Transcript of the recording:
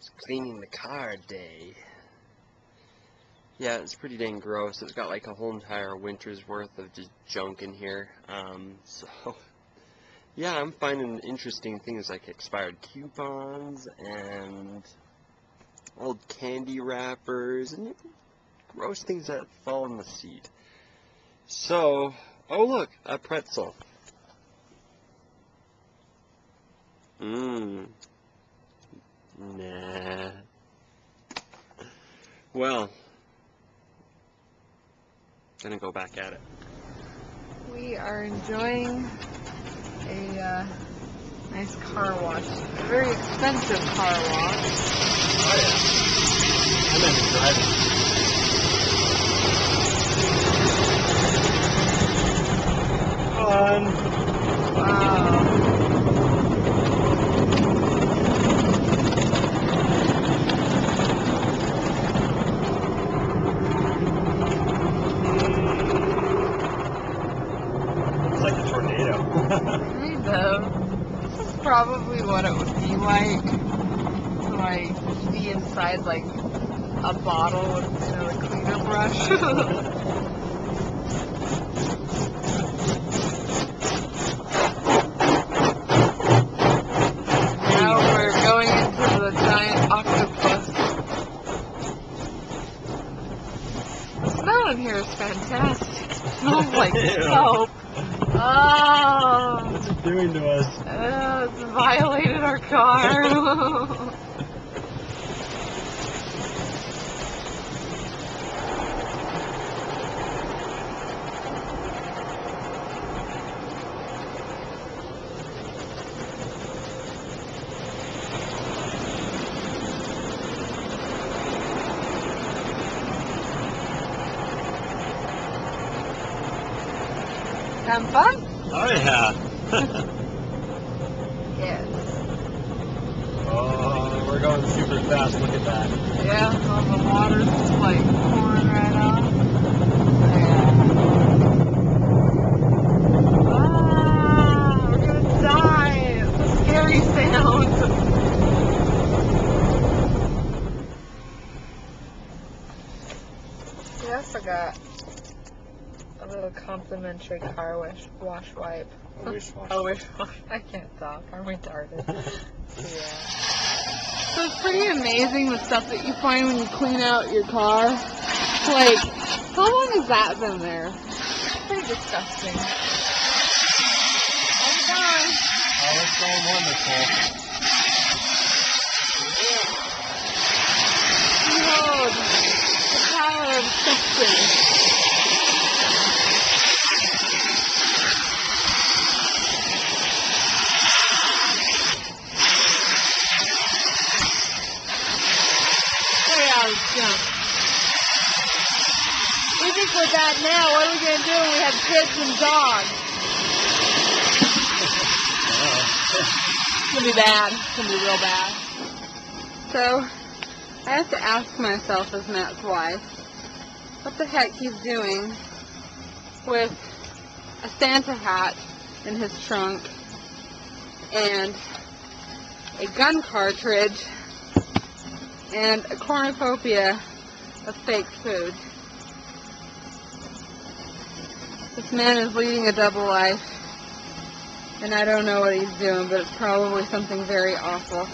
It's cleaning the car day. Yeah, it's pretty dang gross. It's got like a whole entire winter's worth of just junk in here. So, yeah, I'm finding interesting things like expired coupons and old candy wrappers and gross things that fall in the seat. So, oh look, a pretzel. Nah. Well, gonna go back at it. We are enjoying a nice car wash. A very expensive car wash. Oh yeah. I'm into driving. Fun. Wow. It's like a tornado. Kind of. This is probably what it would be like to like be inside like a bottle with, you know, a cleaner brush. Now we're going into the giant octopus. The smell in here is fantastic. It smells like soap. Oh, What's it doing to us? it's violated our car. Having fun? Oh yeah. Yes. Oh, we're going super fast. Look at that. Yeah, all the water's just like pouring right off. Yeah. Ah, we're gonna die. It's a scary sound. We also got a little complimentary car wash wipe. A wish wash. A wish wash. I can't talk. I'm retarded. Yeah. So it's pretty amazing the stuff that you find when you clean out your car. Like, how long has that been there? It's pretty disgusting. How's it going? Oh, it's going wonderful. Behold, the power of suction. Jump. We think we're bad now. What are we going to do when we have kids and dogs? It's going to be bad. It's going to be real bad. So, I have to ask myself as Matt's wife, what the heck he's doing with a Santa hat in his trunk and a gun cartridge and a cornucopia of fake food. This man is leading a double life, and I don't know what he's doing, but it's probably something very awful.